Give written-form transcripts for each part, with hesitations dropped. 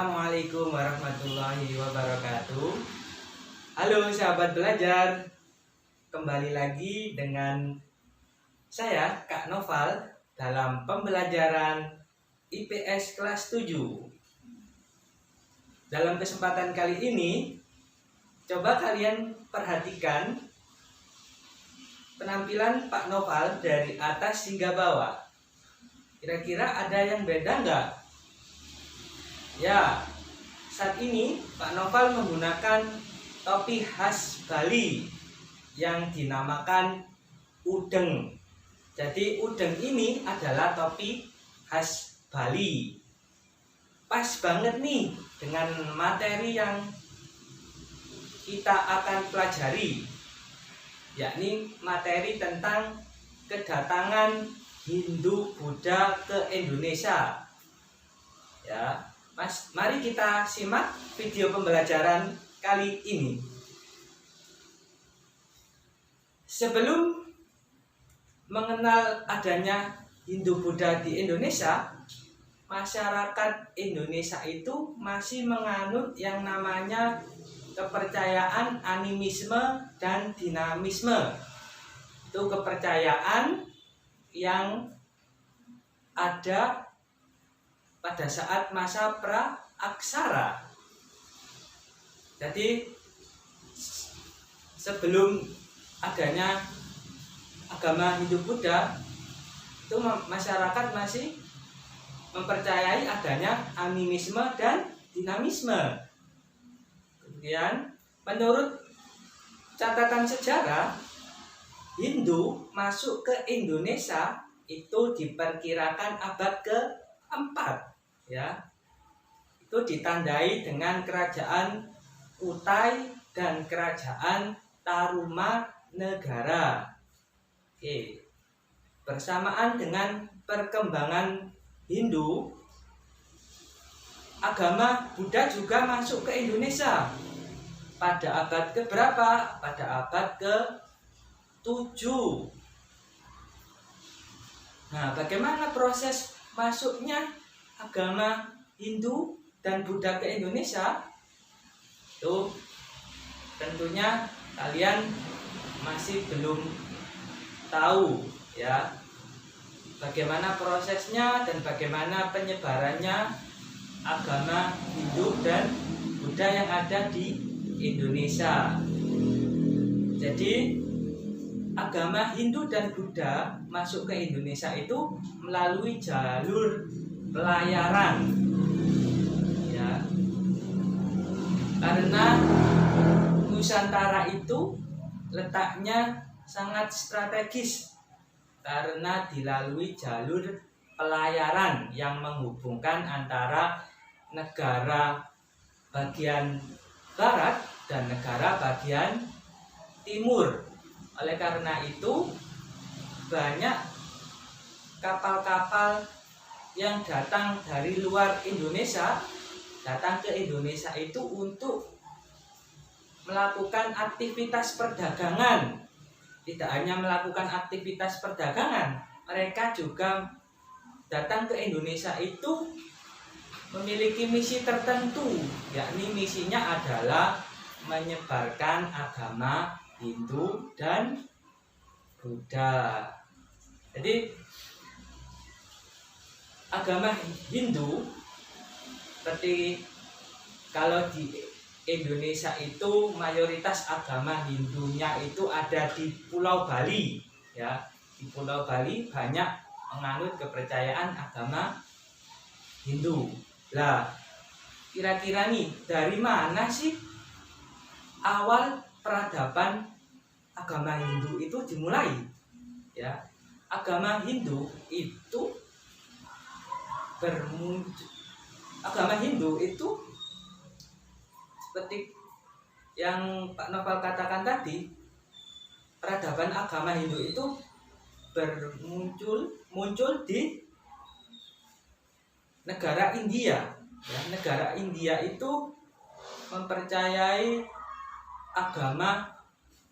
Assalamualaikum warahmatullahi wabarakatuh. Halo sahabat belajar, kembali lagi dengan saya Kak Noval dalam pembelajaran IPS kelas 7. Dalam kesempatan kali ini, coba kalian perhatikan penampilan Pak Noval dari atas hingga bawah. Kira-kira ada yang beda nggak? Ya, saat ini Pak Noval menggunakan topi khas Bali yang dinamakan udeng. Jadi udeng ini adalah topi khas Bali. Pas banget nih dengan materi yang kita akan pelajari, yakni materi tentang kedatangan Hindu Buddha ke Indonesia. Ya, mari kita simak video pembelajaran kali ini. Sebelum mengenal adanya Hindu Buddha di Indonesia, masyarakat Indonesia itu masih menganut yang namanya kepercayaan animisme dan dinamisme. Itu kepercayaan yang ada pada saat masa pra-aksara. Jadi sebelum adanya agama Hindu Buddha, itu masyarakat masih mempercayai adanya animisme dan dinamisme. Kemudian menurut catatan sejarah, Hindu masuk ke Indonesia itu diperkirakan abad ke-4, ya. Itu ditandai dengan kerajaan Kutai dan kerajaan Tarumanegara. Oke. Bersamaan dengan perkembangan Hindu, agama Buddha juga masuk ke Indonesia pada abad ke-berapa? Pada abad ke-7. Nah, bagaimana proses masuknya agama Hindu dan Buddha ke Indonesia? Itu tentunya kalian masih belum tahu, ya, bagaimana prosesnya dan bagaimana penyebarannya agama Hindu dan Buddha yang ada di Indonesia. Jadi agama Hindu dan Buddha masuk ke Indonesia itu melalui jalur pelayaran, ya, karena Nusantara itu letaknya sangat strategis karena dilalui jalur pelayaran yang menghubungkan antara negara bagian barat dan negara bagian timur. Oleh karena itu, banyak kapal-kapal yang datang dari luar Indonesia datang ke Indonesia itu untuk melakukan aktivitas perdagangan. Tidak hanya melakukan aktivitas perdagangan, mereka juga datang ke Indonesia itu memiliki misi tertentu, yakni misinya adalah menyebarkan agama Hindu dan Buddha. Jadi agama Hindu, seperti kalau di Indonesia itu mayoritas agama Hindunya itu ada di Pulau Bali, ya. Di Pulau Bali banyak menganut kepercayaan agama Hindu. Lah, kira-kira nih dari mana sih awal peradaban agama Hindu itu dimulai? Ya, agama Hindu itu seperti yang Pak Noval katakan tadi, peradaban agama Hindu itu muncul di negara India. Ya, negara India itu mempercayai agama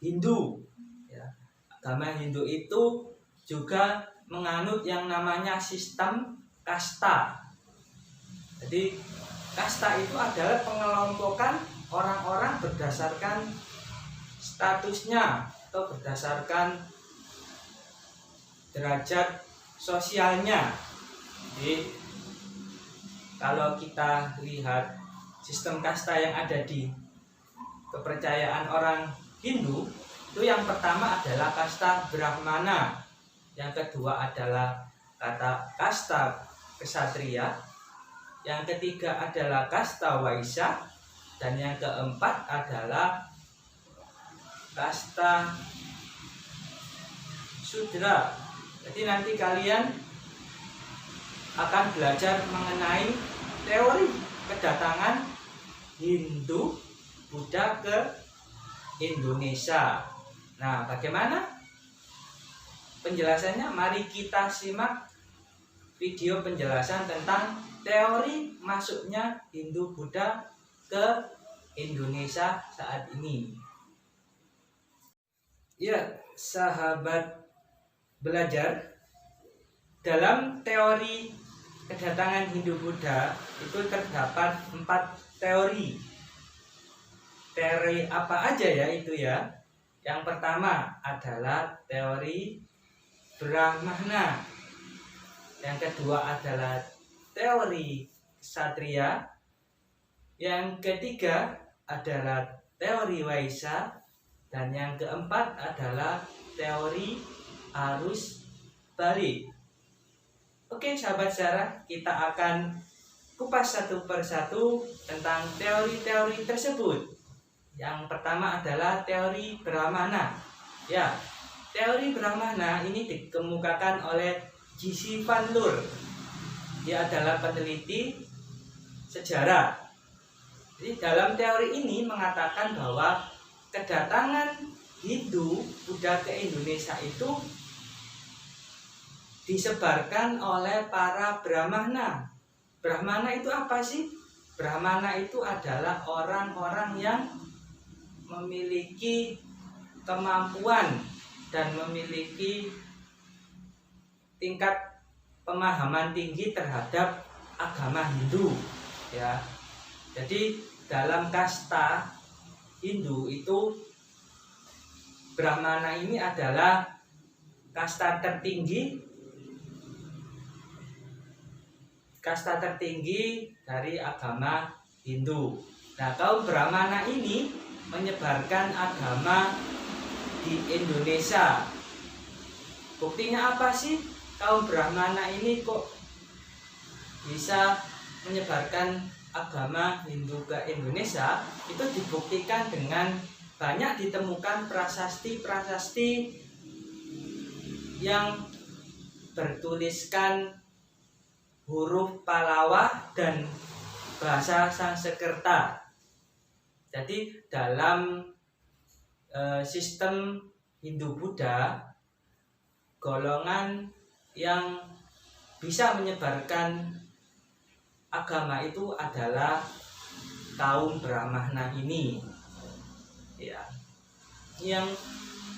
Hindu. Ya, agama Hindu itu juga menganut yang namanya sistem kasta. Jadi kasta itu adalah pengelompokan orang-orang berdasarkan statusnya atau berdasarkan derajat sosialnya. Jadi kalau kita lihat sistem kasta yang ada di kepercayaan orang Hindu, itu yang pertama adalah kasta Brahmana, yang kedua adalah kasta Ksatria, yang ketiga adalah kasta Waisya, dan yang keempat adalah kasta Sudra. Jadi nanti kalian akan belajar mengenai teori kedatangan Hindu Buddha ke Indonesia. Nah, bagaimana penjelasannya? Mari kita simak video penjelasan tentang teori masuknya Hindu Buddha ke Indonesia saat ini. Ya, sahabat belajar, dalam teori kedatangan Hindu Buddha itu terdapat 4 teori. Teori apa aja ya itu ya? Yang pertama adalah teori Brahmana. Yang kedua adalah teori Ksatria. Yang ketiga adalah teori Waisya. Dan yang keempat adalah teori arus balik. Oke sahabat sejarah, kita akan kupas satu persatu tentang teori-teori tersebut. Yang pertama adalah teori Brahmana. Ya, teori Brahmana ini dikemukakan oleh J.C. Van Leur. Dia adalah peneliti sejarah. Jadi dalam teori ini mengatakan bahwa kedatangan Hindu Buddha ke Indonesia itu disebarkan oleh para Brahmana. Brahmana itu apa sih? Brahmana itu adalah orang-orang yang memiliki kemampuan dan memiliki tingkat pemahaman tinggi terhadap agama Hindu, ya. Jadi dalam kasta Hindu itu Brahmana ini adalah kasta tertinggi dari agama Hindu. Nah, kaum Brahmana ini menyebarkan agama di Indonesia. Buktinya apa sih? Kaum Brahmana ini kok bisa menyebarkan agama Hindu ke Indonesia? Itu dibuktikan dengan banyak ditemukan prasasti-prasasti yang bertuliskan huruf Pallava dan bahasa Sanskerta. Jadi dalam sistem Hindu-Buddha, golongan yang bisa menyebarkan agama itu adalah kaum Brahmana ini. Ya. Yang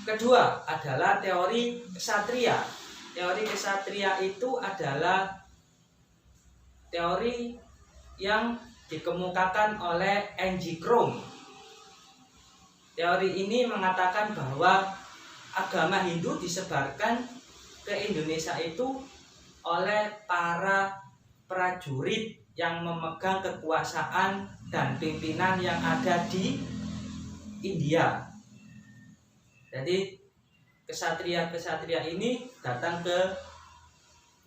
kedua adalah teori Ksatria. Teori Ksatria itu adalah teori yang dikemukakan oleh N.G. Krom. Teori ini mengatakan bahwa agama Hindu disebarkan ke Indonesia itu oleh para prajurit yang memegang kekuasaan dan pimpinan yang ada di India. Jadi kesatria ini datang ke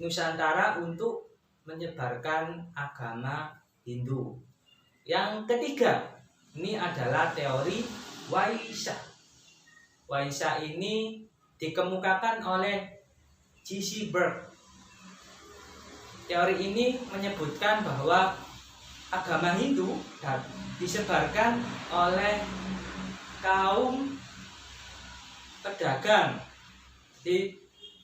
Nusantara untuk menyebarkan agama Hindu. Yang ketiga, ini adalah teori Waisya. Waisya ini dikemukakan oleh J.C. Burke. Teori ini menyebutkan bahwa agama Hindu disebarkan oleh kaum pedagang. Jadi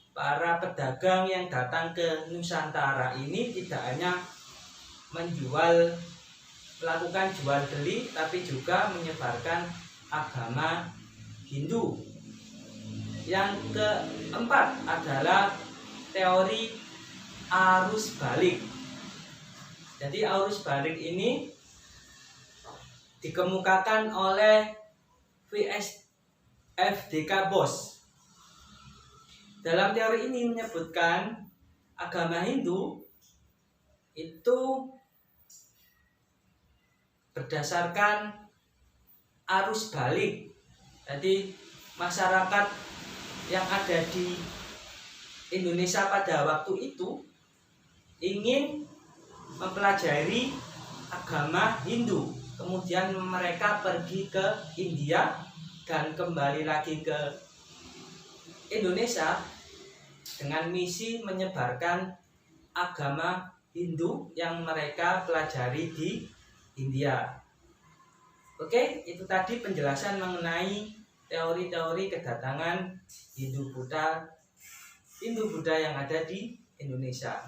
para pedagang yang datang ke Nusantara ini tidak hanya melakukan jual beli, tapi juga menyebarkan agama Hindu. Yang keempat adalah teori arus balik. Jadi arus balik ini dikemukakan oleh VSFDK Bos. Dalam teori ini menyebutkan agama Hindu itu berdasarkan arus balik. Jadi masyarakat yang ada di Indonesia pada waktu itu ingin mempelajari agama Hindu, kemudian mereka pergi ke India dan kembali lagi ke Indonesia dengan misi menyebarkan agama Hindu yang mereka pelajari di India. Oke, itu tadi penjelasan mengenai teori-teori kedatangan Hindu Buddha yang ada di Indonesia.